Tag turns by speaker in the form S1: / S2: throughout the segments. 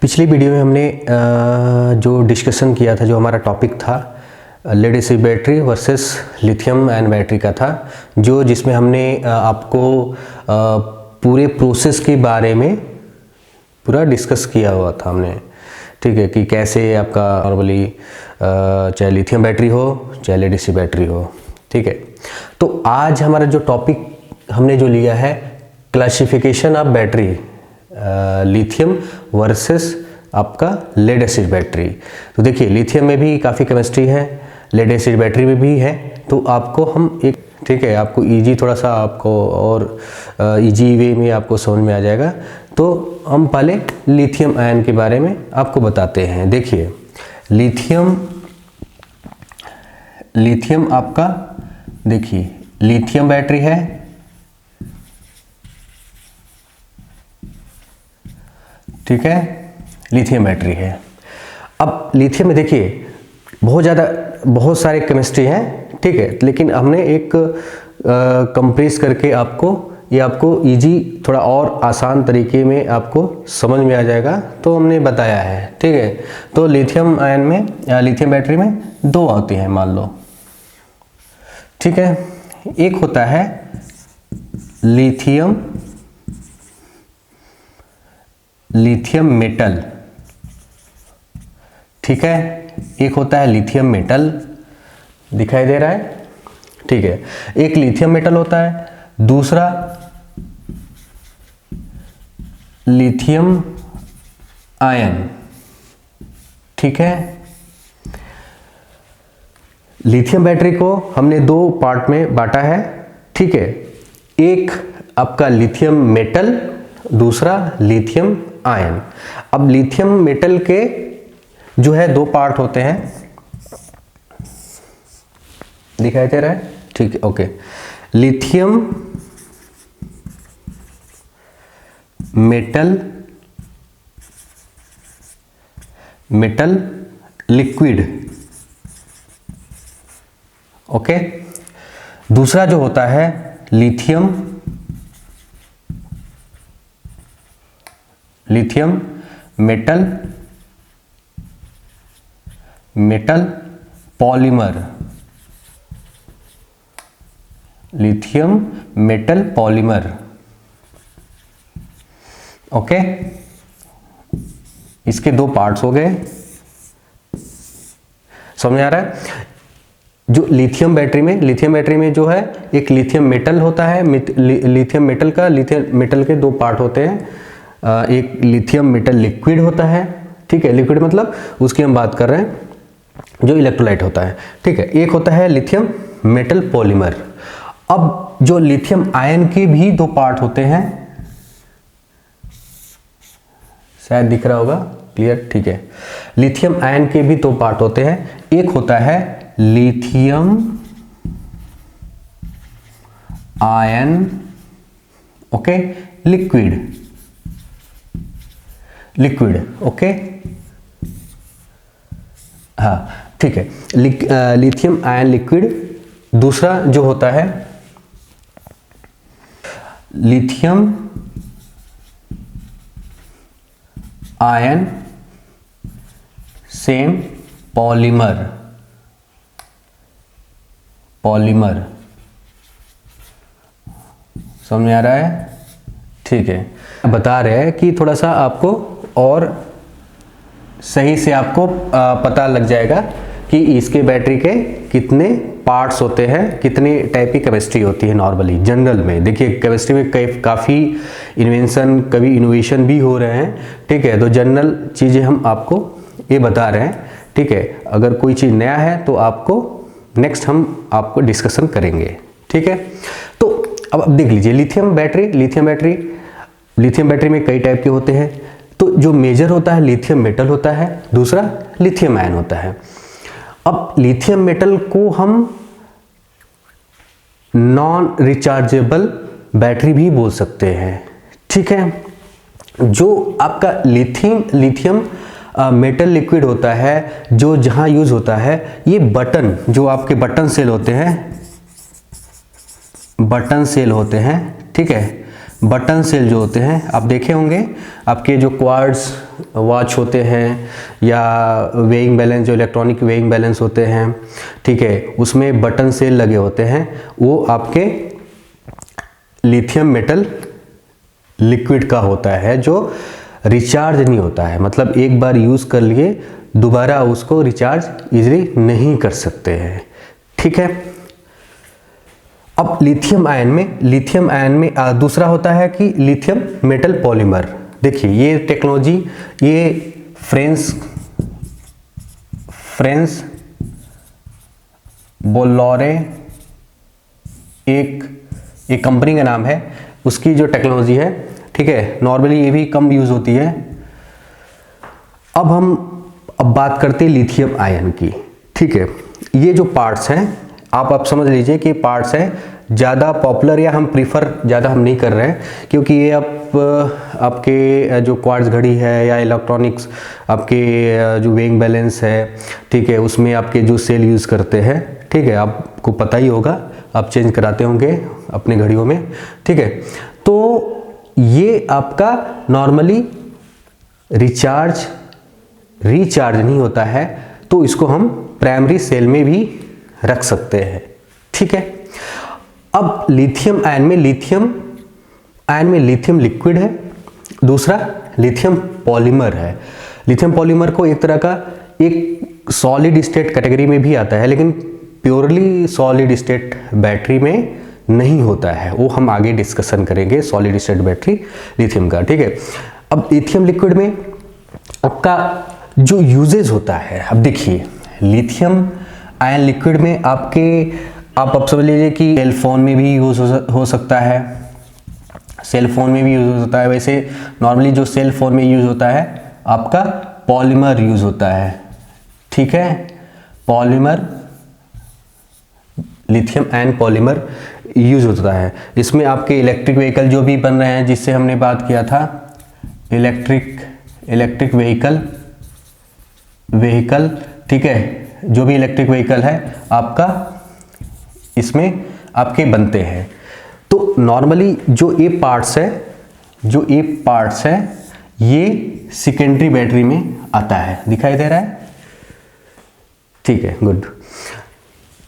S1: पिछली वीडियो में हमने जो डिस्कशन किया था, जो हमारा टॉपिक था lead acid battery versus lithium ion battery का था, जिसमें हमने आपको पूरे प्रोसेस के बारे में पूरा डिस्कस किया हुआ था हमने। ठीक है, कि कैसे आपका नॉर्मली चाहे लिथियम बैटरी हो चाहे लेड एसिड बैटरी हो। ठीक है, तो आज हमारा जो टॉपिक हमने जो लिया है classification of battery lithium versus आपका लेड एसिड बैटरी। तो देखिए, लिथियम में भी काफ़ी केमिस्ट्री है, लेड एसिड बैटरी में भी है। तो आपको हम एक, ठीक है, आपको इजी थोड़ा सा आपको और इजी वे में आपको समझ में आ जाएगा। तो हम पहले लिथियम आयन के बारे में आपको बताते हैं। देखिए, लिथियम आपका, देखिए लिथियम बैटरी है, ठीक है, लिथियम बैटरी है। अब लिथियम में देखिए बहुत सारे केमिस्ट्री हैं, ठीक है, लेकिन हमने एक कंप्रेस करके आपको इजी, थोड़ा और आसान तरीके में आपको समझ में आ जाएगा, तो हमने बताया है। ठीक है, तो लिथियम आयन में या लिथियम बैटरी में दो होती हैं, मान लो। ठीक है, एक होता है लिथियम मेटल, ठीक है, एक होता है लिथियम मेटल, दिखाई दे रहा है। ठीक है, एक लिथियम मेटल होता है, दूसरा लिथियम आयन। ठीक है, लिथियम बैटरी को हमने दो पार्ट में बांटा है। ठीक है, एक आपका लिथियम मेटल, दूसरा लिथियम आयन। अब लिथियम मेटल के जो है दो पार्ट होते हैं, दिखाई दे रहा है। ठीक है, okay. Lithium metal liquid, okay. दूसरा जो होता है lithium metal polymer, lithium metal polymer, okay. इसके दो पार्ट्स हो गए, समझ आ रहा है। जो लिथियम बैटरी में जो है एक लिथियम मेटल होता है, लिथियम मेटल के दो पार्ट होते हैं। एक लिथियम मेटल लिक्विड होता है, ठीक है, लिक्विड मतलब उसकी हम बात कर रहे हैं जो इलेक्ट्रोलाइट होता है। ठीक है, एक होता है लिथियम मेटल पॉलीमर। अब जो लिथियम आयन के भी दो पार्ट होते हैं, शायद दिख रहा होगा क्लियर। ठीक है, लिथियम आयन के भी दो पार्ट होते हैं। एक होता है lithium ion, okay, liquid, okay, हाँ, ठीक है। Lithium ion liquid. दूसरा जो होता है लिथियम आयन सेम पॉलीमर, समझ में आ रहा है। ठीक है, बता रहे हैं कि थोड़ा सा आपको और सही से आपको पता लग जाएगा कि इसके बैटरी के कितने पार्ट्स होते हैं, कितने टाइप की केमिस्ट्री होती है नॉर्मली जनरल में। देखिए, केमिस्ट्री में काफ़ी इन्वेंशन, कभी इनोवेशन भी हो रहे हैं। ठीक है, तो जनरल चीज़ें हम आपको ये बता रहे हैं। ठीक है, अगर कोई चीज़ नया है तो आपको नेक्स्ट हम आपको डिस्कशन करेंगे। ठीक है, तो अब देख लीजिए, लिथियम बैटरी में कई टाइप के होते हैं। तो जो मेजर होता है लिथियम मेटल होता है, दूसरा लिथियम आयन होता है। अब लिथियम मेटल को हम नॉन रिचार्जेबल बैटरी भी बोल सकते हैं। ठीक है, जो आपका लिथियम मेटल लिक्विड होता है, जो जहां यूज होता है, ये बटन, जो आपके बटन सेल होते हैं, ठीक है, बटन सेल जो होते हैं आप देखे होंगे, आपके जो क्वार्ट्ज वॉच होते हैं या वेइंग बैलेंस, जो इलेक्ट्रॉनिक वेइंग बैलेंस होते हैं, ठीक है, उसमें बटन सेल लगे होते हैं, वो आपके लिथियम मेटल लिक्विड का होता है, जो रिचार्ज नहीं होता है। मतलब एक बार यूज़ कर लिए दोबारा उसको रिचार्ज इजीली नहीं कर सकते हैं, ठीक है। अब लिथियम आयन में दूसरा होता है कि लिथियम मेटल पॉलीमर। देखिए ये टेक्नोलॉजी, ये फ्रेंस बोलोरे एक कंपनी का नाम है, उसकी जो टेक्नोलॉजी है, ठीक है। नॉर्मली ये भी कम यूज़ होती है। अब बात करते हैं लिथियम आयन की, ठीक है। ये जो पार्ट्स हैं, आप समझ लीजिए कि पार्ट्स हैं, ज़्यादा पॉपुलर या हम प्रीफर ज़्यादा हम नहीं कर रहे हैं, क्योंकि ये आपके जो क्वार्ट्ज घड़ी है या इलेक्ट्रॉनिक्स, आपके जो वेइंग बैलेंस है, ठीक है, उसमें आपके जो सेल यूज़ करते हैं, ठीक है, आपको पता ही होगा, आप चेंज कराते होंगे अपने घड़ियों में, ठीक है। तो ये आपका नॉर्मली रिचार्ज नहीं होता है, तो इसको हम प्राइमरी सेल में भी रख सकते हैं, ठीक है। अब लिथियम आयन में लिथियम लिक्विड है, दूसरा लिथियम पॉलीमर है। लिथियम पॉलीमर को एक तरह का एक सॉलिड स्टेट कैटेगरी में भी आता है, लेकिन प्योरली सॉलिड स्टेट बैटरी में नहीं होता है, वो हम आगे डिस्कशन करेंगे सॉलिड स्टेट बैटरी लिथियम का, ठीक है। अब लिथियम लिक्विड में आपका जो यूजेज होता है, अब देखिए लिथियम आयन लिक्विड में आप समझ लीजिए कि सेल फोन में भी यूज हो सकता है, सेल फोन में भी यूज होता है। वैसे नॉर्मली जो सेल फोन में यूज होता है आपका पॉलीमर यूज होता है, ठीक है, polymer, lithium ion polymer use होता है। इसमें आपके इलेक्ट्रिक व्हीकल जो भी बन रहे हैं, जिससे हमने बात किया था, इलेक्ट्रिक व्हीकल, ठीक है, जो भी इलेक्ट्रिक व्हीकल है आपका इसमें आपके बनते हैं। तो नॉर्मली जो ये पार्ट्स है ये सेकेंडरी बैटरी में आता है, दिखाई दे रहा है, ठीक है, गुड।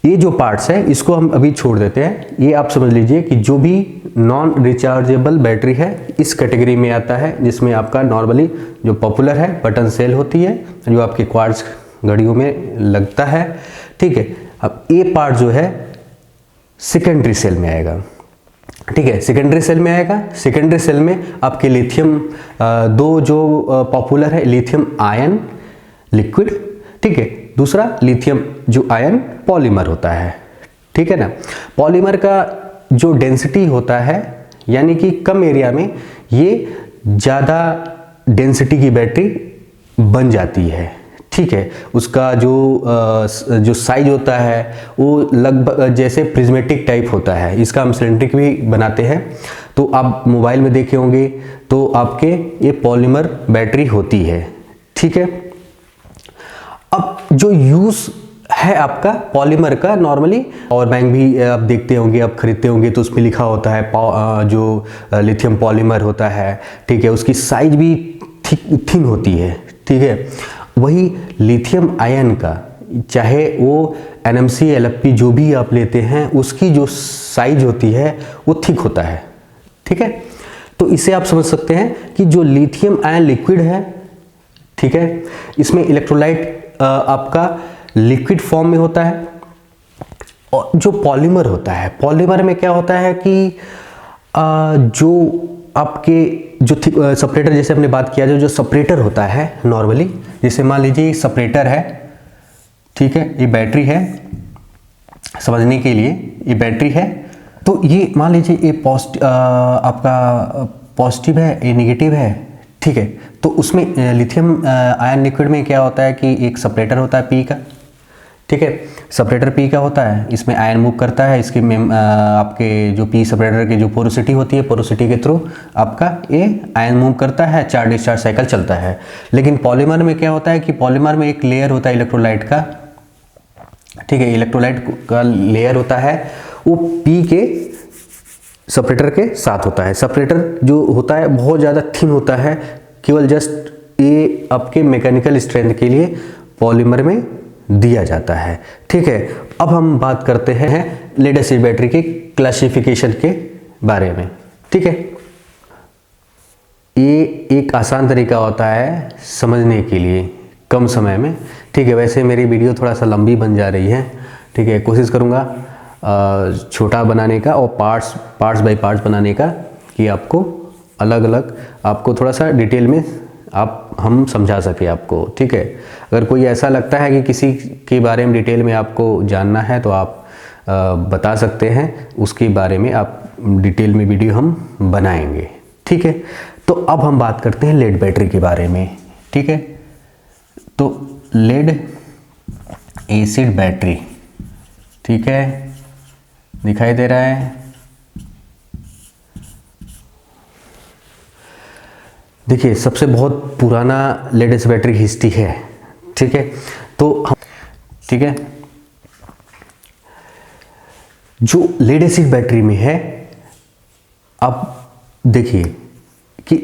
S1: ये जो पार्ट्स है इसको हम अभी छोड़ देते हैं। ये आप समझ लीजिए कि जो भी नॉन रिचार्जेबल बैटरी है इस कैटेगरी में आता है, जिसमें आपका नॉर्मली जो पॉपुलर है बटन सेल होती है, जो आपके क्वार्ट्ज घड़ियों में लगता है, ठीक है। अब ये पार्ट जो है सेकेंडरी सेल में आएगा, ठीक है, सेकेंडरी सेल में आएगा। सेकेंडरी सेल में आपके लिथियम दो जो पॉपुलर है, लिथियम आयन लिक्विड, ठीक है, दूसरा लिथियम जो आयन पॉलीमर होता है, ठीक है ना। पॉलीमर का जो डेंसिटी होता है, यानी कि कम एरिया में ये ज़्यादा डेंसिटी की बैटरी बन जाती है, ठीक है। उसका जो साइज होता है वो लगभग जैसे प्रिज्मेटिक टाइप होता है, इसका हम सिलेंड्रिक भी बनाते हैं। तो आप मोबाइल में देखे होंगे तो आपके ये पॉलीमर बैटरी होती है, ठीक है। अब जो यूज़ है आपका पॉलीमर का, नॉर्मली पावर बैंक भी आप देखते होंगे, आप खरीदते होंगे तो उसमें लिखा होता है जो लिथियम पॉलीमर होता है, ठीक है, उसकी साइज भी थिन होती है, ठीक है। वही लिथियम आयन का, चाहे वो NMC LFP जो भी आप लेते हैं, उसकी जो साइज होती है वो थिक होता है, ठीक है। तो इसे आप समझ सकते हैं कि जो लिथियम आयन लिक्विड है, ठीक है, इसमें इलेक्ट्रोलाइट आपका लिक्विड फॉर्म में होता है। और जो पॉलीमर होता है, पॉलीमर में क्या होता है कि जो आपके जो सेपरेटर, जैसे हमने बात किया, जो सेपरेटर होता है नॉर्मली, जैसे मान लीजिए सेपरेटर है, ठीक है, ये बैटरी है, समझने के लिए ये बैटरी है। तो ये मान लीजिए ये आपका पॉजिटिव है, ये नेगेटिव है, ठीक है। तो उसमें लिथियम आयन लिक्विड में क्या होता है कि एक सेपरेटर होता है P का, ठीक है, सेपरेटर P का होता है, इसमें आयन मूव करता है, इसके आपके जो P सेपरेटर की जो पोरोसिटी होती है, पोरोसिटी के थ्रू आपका ये आयन मूव करता है, चार्ज डिस्चार्ज साइकिल चलता है। लेकिन पॉलीमर में क्या होता है कि पॉलीमर में एक लेयर होता है इलेक्ट्रोलाइट का, ठीक है, इलेक्ट्रोलाइट का लेयर होता है, वो P के सेपरेटर के साथ होता है। सेपरेटर जो होता है बहुत ज़्यादा थिन होता है, केवल जस्ट ये आपके मैकेनिकल स्ट्रेंथ के लिए पॉलीमर में दिया जाता है। ठीक है, अब हम बात करते हैं लेड एसिड बैटरी के क्लासिफिकेशन के बारे में। ठीक है, ये एक आसान तरीका होता है समझने के लिए कम समय में। ठीक है, वैसे मेरी वीडियो थोड़ा सा लंबी बन जा रही है। ठीक है, कोशिश करूँगा छोटा बनाने का और पार्ट्स बाय पार्ट्स बनाने का, कि आपको अलग अलग आपको थोड़ा सा डिटेल में हम समझा सके आपको। ठीक है, अगर कोई ऐसा लगता है कि किसी के बारे में डिटेल में आपको जानना है तो आप बता सकते हैं, उसके बारे में आप डिटेल में वीडियो हम बनाएंगे। ठीक है, तो अब हम बात करते हैं लेड बैटरी के बारे में। ठीक है, तो लेड एसिड बैटरी, ठीक है, दिखाई दे रहा है। देखिए, सबसे बहुत पुराना लेड एसिड बैटरी की हिस्ट्री है। ठीक है, तो ठीक है, जो लेड एसिड बैटरी में है, आप देखिए कि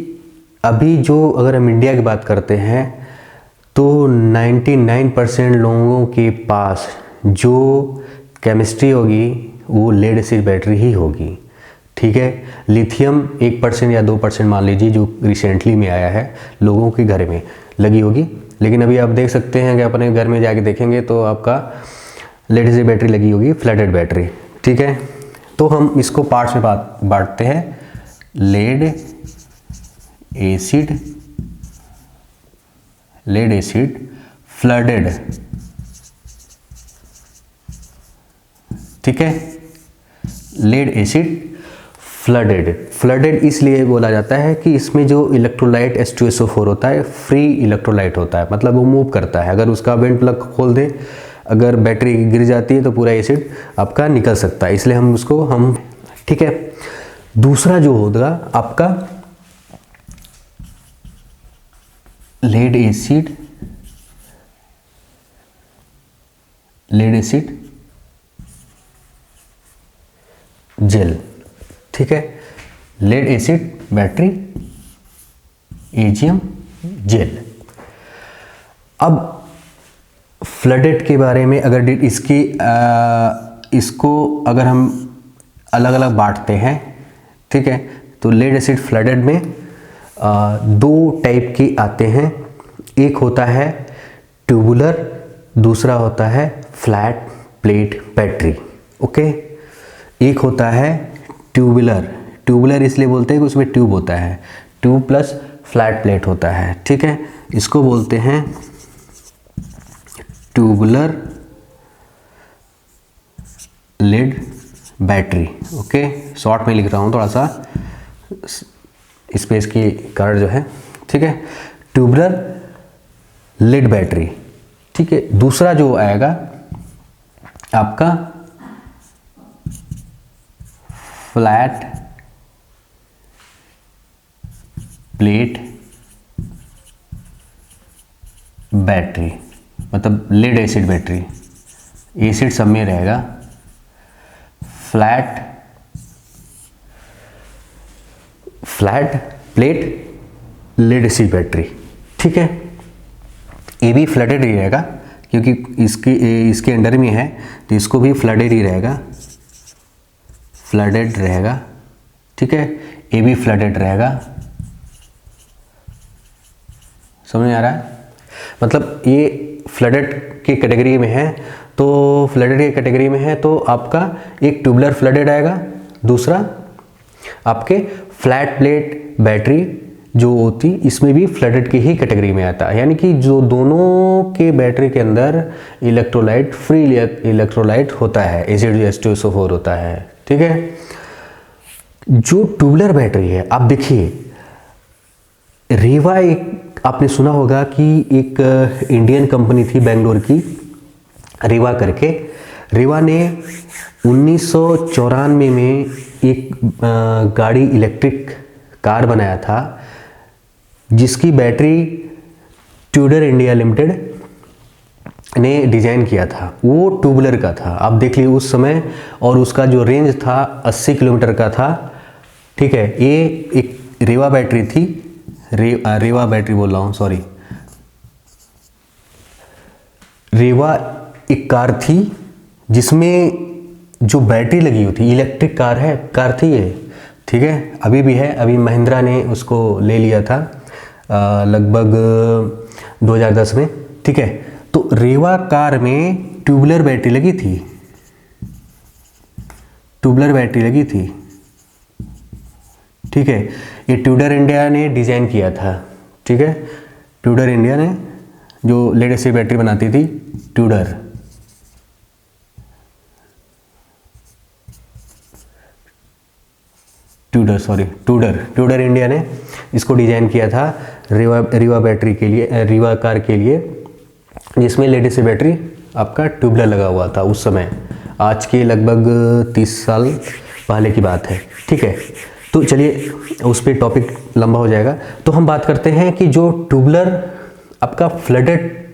S1: अभी जो अगर हम इंडिया की बात करते हैं तो 99% लोगों के पास जो केमिस्ट्री होगी वो लेड एसिड बैटरी ही होगी। ठीक है, लिथियम 1% या 2% मान लीजिए जो रिसेंटली में आया है, लोगों के घर में लगी होगी। लेकिन अभी आप देख सकते हैं कि अपने घर में जाके देखेंगे तो आपका लेड एसिड बैटरी लगी होगी, फ्लडेड बैटरी। ठीक है, तो हम इसको पार्ट्स में बांटते हैं। Lead acid flooded. ठीक है, लेड एसिड फ्लडेड इसलिए बोला जाता है कि इसमें जो इलेक्ट्रोलाइट H2SO4 होता है, फ्री इलेक्ट्रोलाइट होता है, मतलब वो मूव करता है। अगर उसका वेंट प्लग खोल दे, अगर बैटरी गिर जाती है तो पूरा एसिड आपका निकल सकता है, इसलिए हम उसको ठीक है। दूसरा जो होगा आपका लेड एसिड जेल। ठीक है, lead acid battery AGM gel. अब फ्लडेड के बारे में अगर इसको अगर हम अलग अलग बांटते हैं, ठीक है, तो लेड एसिड फ्लडेड में दो टाइप के आते हैं। एक होता है ट्यूबुलर, दूसरा होता है फ्लैट प्लेट बैटरी। ओके, एक होता है ट्यूबुलर इसलिए बोलते हैं कि उसमें ट्यूब होता है, ट्यूब प्लस फ्लैट प्लेट होता है। ठीक है, इसको बोलते हैं tubular lead battery. Okay, short में लिख रहा हूँ थोड़ा सा स्पेस की कारण जो है। ठीक है, ट्यूबुलर लेड बैटरी। ठीक है, दूसरा जो आएगा आपका फ्लैट प्लेट बैटरी, मतलब लेड एसिड बैटरी, एसिड सब में रहेगा। Flat plate lead acid battery. ठीक है, ये भी फ्लडेड ही रहेगा क्योंकि इसके अंडर में है, तो इसको भी फ्लडेड ही रहेगा, फ्लडेड रहेगा। ठीक है, ये भी फ्लडेड रहेगा। समझ में आ रहा है? मतलब ये फ्लडेड की कैटेगरी में है, तो फ्लडेड की कैटेगरी में है तो आपका एक ट्यूबुलर फ्लडेड आएगा, दूसरा आपके फ्लैट प्लेट बैटरी जो होती इसमें भी फ्लडेड की ही कैटेगरी में आता है। यानी कि जो दोनों के बैटरी के अंदर इलेक्ट्रोलाइट, फ्री इलेक्ट्रोलाइट होता है, एसिड H2SO4 होता है। ठीक है, जो ट्यूबुलर बैटरी है, आप देखिए रेवा, एक आपने सुना होगा कि एक इंडियन कंपनी थी बेंगलोर की, रेवा करके। रेवा ने 1994 में एक गाड़ी, इलेक्ट्रिक कार बनाया था जिसकी बैटरी ट्यूडर इंडिया लिमिटेड ने डिजाइन किया था। वो ट्यूबुलर का था, आप देख लीजिए उस समय, और उसका जो रेंज था 80 किलोमीटर का था। ठीक है, ये एक रेवा बैटरी थी, रेवा बैटरी बोल रहा हूँ, सॉरी। रेवा एक कार थी जिसमें जो बैटरी लगी हुई थी, इलेक्ट्रिक कार थी ये, ठीक है, अभी भी है। अभी महिंद्रा ने उसको ले लिया था लगभग 2010 में, ठीक है। तो रेवा कार में ट्यूबुलर बैटरी लगी थी, ठीक है। ये ट्यूडर इंडिया ने डिज़ाइन किया था, ठीक है। ट्यूडर इंडिया ने जो लेड एसिड बैटरी बनाती थी, ट्यूडर इंडिया ने इसको डिज़ाइन किया था रीवा बैटरी के लिए, रीवा कार के लिए, जिसमें लेड एसिड बैटरी आपका ट्यूबुलर लगा हुआ था उस समय। आज के लगभग 30 साल पहले की बात है, ठीक है। तो चलिए उस पर टॉपिक लंबा हो जाएगा। तो हम बात करते हैं कि जो ट्यूबुलर आपका फ्लडेड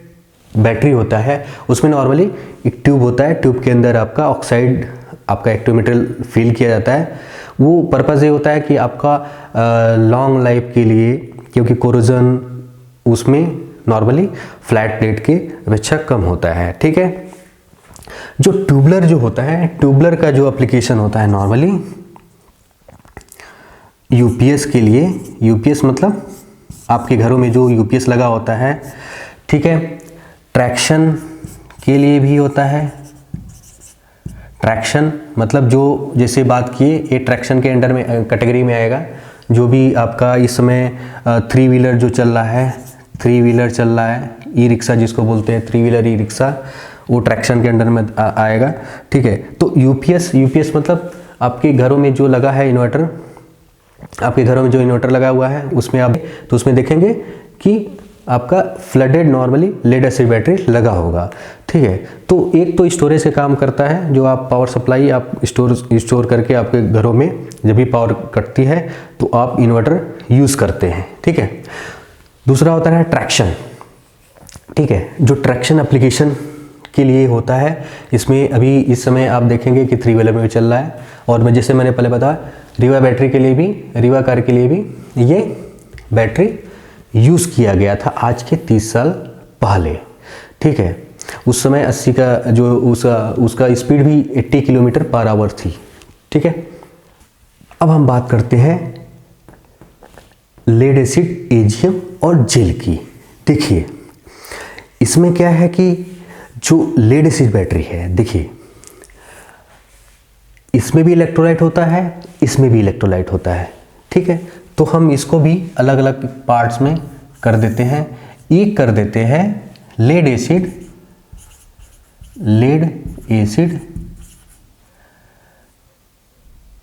S1: बैटरी होता है, उसमें नॉर्मली एक ट्यूब होता है, ट्यूब के अंदर आपका ऑक्साइड, आपका एक्टिव मटेरियल फिल किया जाता है। वो पर्पज़ ये होता है कि आपका लॉन्ग लाइफ के लिए, क्योंकि कोरोजन उसमें नॉर्मली फ्लैट प्लेट के अपेक्षा कम होता है, ठीक है। जो ट्यूबुलर जो होता है, ट्यूबुलर का जो एप्लीकेशन होता है नॉर्मली यूपीएस के लिए, यूपीएस मतलब आपके घरों में जो यूपीएस लगा होता है, ठीक है। ट्रैक्शन के लिए भी होता है। ट्रैक्शन मतलब जो जैसे बात किए, ये ट्रैक्शन के अंडर में कैटेगरी में आएगा। जो भी आपका इस समय 3 व्हीलर जो चल रहा है, 3 व्हीलर चल रहा है, ई रिक्शा जिसको बोलते हैं, 3 व्हीलर ई रिक्शा, वो ट्रैक्शन के अंडर में आएगा, ठीक है। तो यूपीएस मतलब आपके घरों में जो लगा है इन्वर्टर, आपके घरों में जो इन्वर्टर लगा हुआ है उसमें आप, तो उसमें देखेंगे कि आपका flooded normally lead acid battery लगा होगा, ठीक है। तो एक तो स्टोरेज का काम करता है, जो आप पावर सप्लाई आप स्टोर करके आपके घरों में जब भी पावर कटती है तो आप इन्वर्टर यूज़ करते हैं, ठीक है। दूसरा होता है ट्रैक्शन, ठीक है, जो ट्रैक्शन एप्लीकेशन के लिए होता है। इसमें अभी इस समय आप देखेंगे कि 3 व्हीलर में भी चल रहा है, और मैं जैसे मैंने पहले बताया, रीवा बैटरी के लिए भी, रीवा कार के लिए भी ये बैटरी यूज़ किया गया था आज के 30 साल पहले, ठीक है। उस समय 80 का जो उसका स्पीड भी 80 किलोमीटर पर आवर थी, ठीक है। अब हम बात करते हैं लेड एसिड एजीएम और जेल की। देखिए इसमें क्या है कि जो लेड एसिड बैटरी है, देखिए इसमें भी इलेक्ट्रोलाइट होता है, इसमें भी इलेक्ट्रोलाइट होता है, ठीक है। तो हम इसको भी अलग अलग पार्ट्स में कर देते हैं। एक कर देते हैं लेड एसिड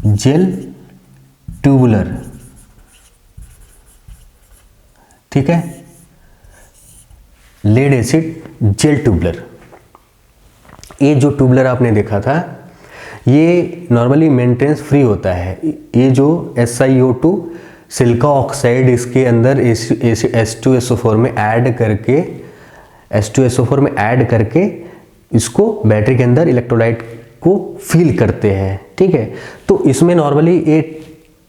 S1: जेल ट्यूबुलर, ठीक है, लेड एसिड जेल ट्यूबुलर। ये जो ट्यूबुलर आपने देखा था, ये नॉर्मली मेंटेनेंस फ्री होता है। ये जो SiO2 सिलिका ऑक्साइड इसके अंदर H2SO4 में ऐड करके इसको बैटरी के अंदर इलेक्ट्रोलाइट को फिल करते हैं, ठीक है। तो इसमें नॉर्मली एक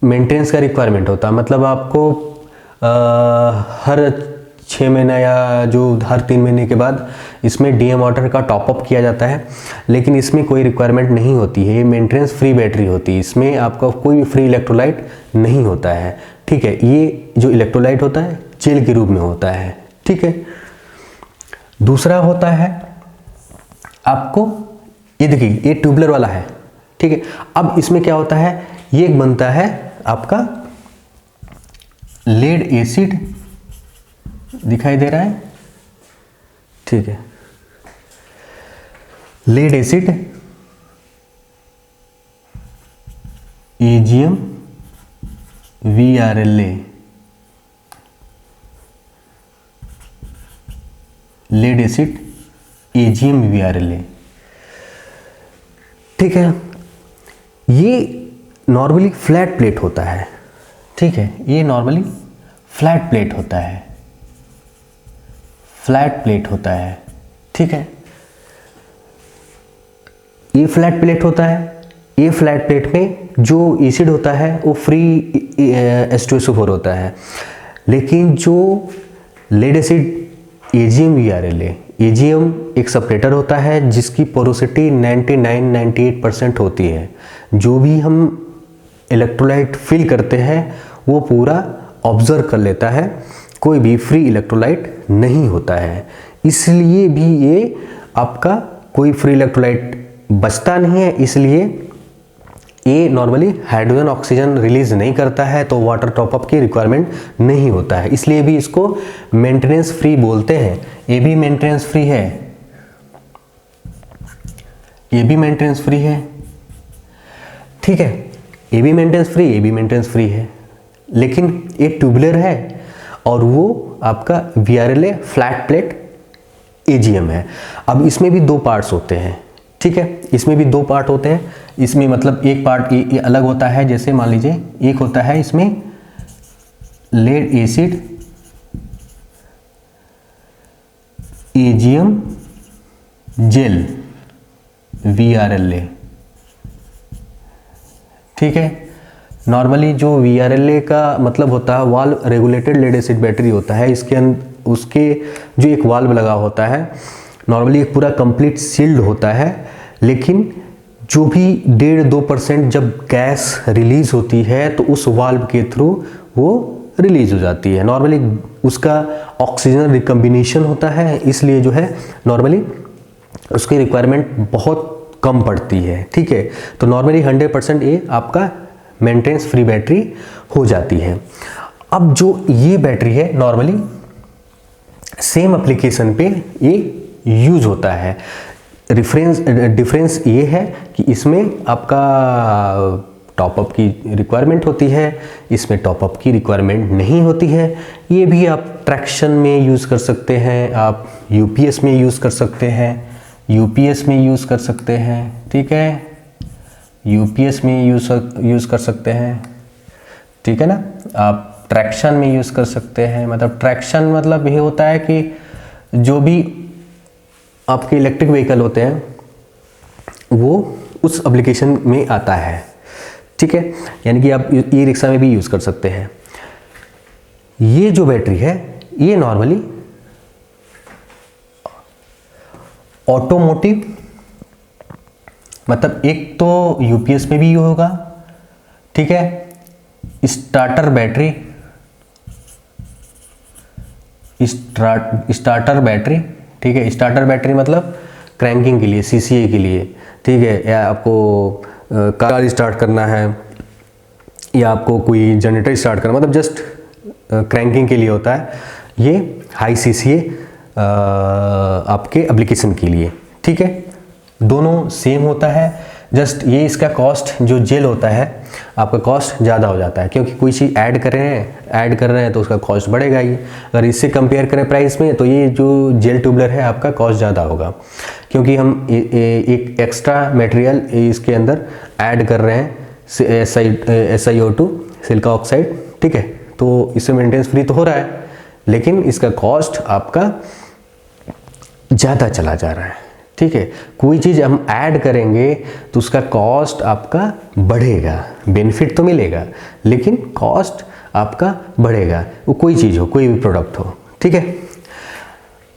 S1: मेंटेनेंस का रिक्वायरमेंट होता है, मतलब आपको हर 6 महीना या जो हर 3 महीने के बाद इसमें DM वाटर का टॉपअप किया जाता है। लेकिन इसमें कोई रिक्वायरमेंट नहीं होती है, ये मेंटेनेंस फ्री बैटरी होती है, इसमें आपका कोई भी फ्री इलेक्ट्रोलाइट नहीं होता है, ठीक है। ये जो इलेक्ट्रोलाइट होता है जेल के रूप में होता है, ठीक है। दूसरा होता है आपको, ये देखिए ये ट्यूबुलर वाला है, ठीक है। अब इसमें क्या होता है, ये बनता है आपका लेड एसिड, दिखाई दे रहा है, ठीक है, lead acid AGM VRLA, lead acid AGM VRLA, ठीक है। ये नॉर्मली फ्लैट प्लेट होता है, ठीक है, ये नॉर्मली फ्लैट प्लेट होता है, ठीक है। ये फ्लैट प्लेट होता है। ये फ्लैट प्लेट में जो एसिड होता है वो फ्री H2SO4 होता है। लेकिन जो lead acid AGM VRLA, AGM एक सेपरेटर होता है जिसकी पोरोसिटी 99-98% होती है। जो भी हम इलेक्ट्रोलाइट फिल करते हैं वो पूरा ऑब्जर्व कर लेता है, कोई भी फ्री इलेक्ट्रोलाइट नहीं होता है। इसलिए भी ये आपका कोई फ्री इलेक्ट्रोलाइट बचता नहीं है, इसलिए ये नॉर्मली हाइड्रोजन ऑक्सीजन रिलीज नहीं करता है, तो वाटर टॉपअप की रिक्वायरमेंट नहीं होता है। इसलिए भी इसको मेंटेनेंस फ्री बोलते हैं। ये भी मेंटेनेंस फ्री है, ये भी मेंटेनेंस फ्री है, ठीक है। ये भी मेंटेनेंस फ्री, ये भी मेंटेनेंस फ्री है, लेकिन ये ट्यूबुलर है और वो आपका VRLA फ्लैट प्लेट एजीएम है। अब इसमें भी दो पार्ट्स होते हैं, ठीक है। इसमें भी दो पार्ट होते हैं। इसमें मतलब एक पार्ट ये अलग होता है, जैसे मान लीजिए एक होता है इसमें lead acid AGM gel VRLA, ठीक है। नॉर्मली जो VRLA का मतलब होता है valve regulated lead acid battery होता है। इसके उसके जो एक वाल्व लगा होता है, नॉर्मली एक पूरा कंप्लीट सील्ड होता है, लेकिन जो भी 1.5-2% जब गैस रिलीज होती है तो उस वाल्व के थ्रू वो रिलीज हो जाती है। नॉर्मली उसका ऑक्सीजन रिकम्बिनेशन होता है, इसलिए जो है नॉर्मली उसकी रिक्वायरमेंट बहुत कम पड़ती है, ठीक है। तो नॉर्मली 100% ये आपका मेंटेनेंस फ्री बैटरी हो जाती है। अब जो ये बैटरी है नॉर्मली सेम एप्लीकेशन पे ये यूज होता है। डिफरेंस ये है कि इसमें आपका टॉपअप की रिक्वायरमेंट होती है, इसमें टॉपअप की रिक्वायरमेंट नहीं होती है। ये भी आप ट्रैक्शन में यूज़ कर सकते हैं, आप यूपीएस में यूज़ कर सकते हैं, यूपीएस में यूज़ कर सकते हैं, ठीक है, यूपीएस में यूज़ कर सकते हैं, ठीक है ना। आप ट्रैक्शन में यूज़ कर सकते हैं। मतलब ट्रैक्शन मतलब ये होता है कि जो भी आपके इलेक्ट्रिक व्हीकल होते हैं वो उस एप्लीकेशन में आता है, ठीक है। यानी कि आप ई रिक्शा में भी यूज़ कर सकते हैं। ये जो बैटरी है ये नॉर्मली ऑटोमोटिव, मतलब एक तो यूपीएस में भी यूज होगा, ठीक है। स्टार्टर बैटरी, स्टार्टर बैटरी, ठीक है। स्टार्टर बैटरी मतलब क्रैंकिंग के लिए, सीसीए के लिए, ठीक है। या आपको कार स्टार्ट करना है या आपको कोई जनरेटर स्टार्ट करना, मतलब जस्ट क्रैंकिंग के लिए होता है। ये हाई सीसीए आपके एप्लीकेशन के लिए, ठीक है। दोनों सेम होता है, जस्ट ये इसका कॉस्ट जो जेल होता है आपका कॉस्ट ज़्यादा हो जाता है, क्योंकि कोई चीज़ ऐड कर रहे हैं तो उसका कॉस्ट बढ़ेगा ही। अगर इससे कंपेयर करें प्राइस में तो ये जो जेल ट्यूबलर है आपका कॉस्ट ज़्यादा होगा, क्योंकि हम एक एक्स्ट्रा मटेरियल इसके अंदर ऐड कर रहे हैं, SiO2 सिलिका ऑक्साइड, ठीक है। तो इससे मेंटेनेंस फ्री तो हो रहा है, लेकिन इसका कॉस्ट आपका ज़्यादा चला जा रहा है, ठीक है। कोई चीज़ हम ऐड करेंगे तो उसका कॉस्ट आपका बढ़ेगा, बेनिफिट तो मिलेगा लेकिन कॉस्ट आपका बढ़ेगा, वो कोई चीज़ हो, कोई भी प्रोडक्ट हो, ठीक है।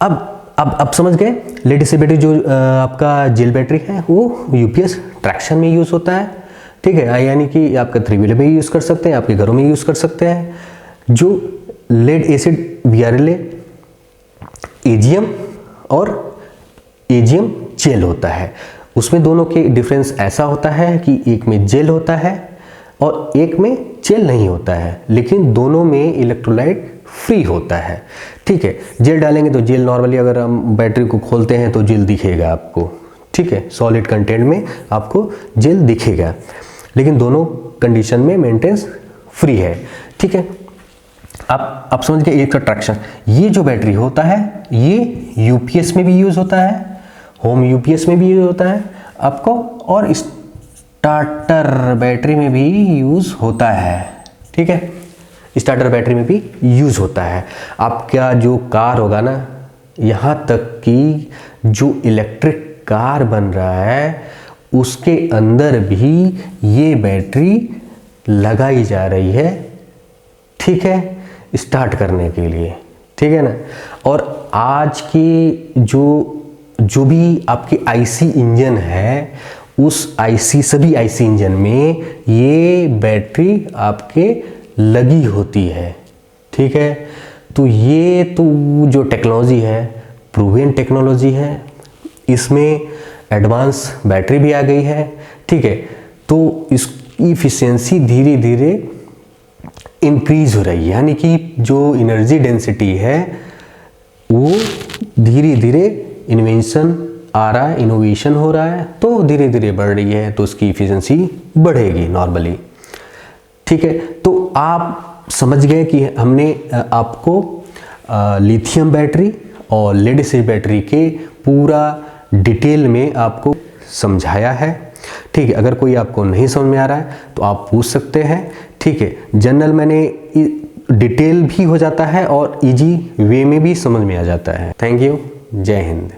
S1: अब समझ गए लेड एसिड बैटरी जो आपका जेल बैटरी है वो यूपीएस ट्रैक्शन में यूज़ होता है, ठीक है। यानी कि आपका 3 व्हीलर में यूज़ कर सकते हैं, आपके घरों में यूज़ कर सकते हैं। जो लेड एसिड VRLA एजीएम और एजीएम जेल होता है, उसमें दोनों के डिफरेंस ऐसा होता है कि एक में जेल होता है और एक में जेल नहीं होता है, लेकिन दोनों में इलेक्ट्रोलाइट फ्री होता है, ठीक है। जेल डालेंगे तो जेल नॉर्मली अगर हम बैटरी को खोलते हैं तो जेल दिखेगा आपको, ठीक है। सॉलिड कंटेंट में आपको जेल दिखेगा, लेकिन दोनों कंडीशन में मेंटेनेंस फ्री है, ठीक है। आप समझ गए एक ट्रैक्शन। ये जो बैटरी होता है ये यूपीएस में भी यूज़ होता है, होम यूपीएस में भी यूज़ होता है आपको, और स्टार्टर बैटरी में भी यूज़ होता है, ठीक है। स्टार्टर बैटरी में भी यूज़ होता है। आपका जो कार होगा ना, यहाँ तक कि जो इलेक्ट्रिक कार बन रहा है उसके अंदर भी ये बैटरी लगाई जा रही है, ठीक है। स्टार्ट करने के लिए, ठीक है ना। और आज की जो भी आपके आईसी इंजन है, उस सभी आईसी इंजन में ये बैटरी आपके लगी होती है, ठीक है। तो ये तो जो टेक्नोलॉजी है प्रूवन टेक्नोलॉजी है, इसमें एडवांस बैटरी भी आ गई है, ठीक है। तो इसकी इफिशियंसी धीरे धीरे इंक्रीज हो रही है, यानी कि जो एनर्जी डेंसिटी है वो धीरे धीरे इन्वेंशन आ रहा है, इनोवेशन हो रहा है, तो धीरे धीरे बढ़ रही है, तो उसकी इफिशियंसी बढ़ेगी नॉर्मली, ठीक है। तो आप समझ गए कि हमने आपको लिथियम बैटरी और लेड एसिड बैटरी के पूरा डिटेल में आपको समझाया है, ठीक है। अगर कोई आपको नहीं समझ में आ रहा है तो आप पूछ सकते हैं, ठीक है। जनरल मैंने डिटेल भी हो जाता है और इजी वे में भी समझ में आ जाता है। थैंक यू, जय हिंद।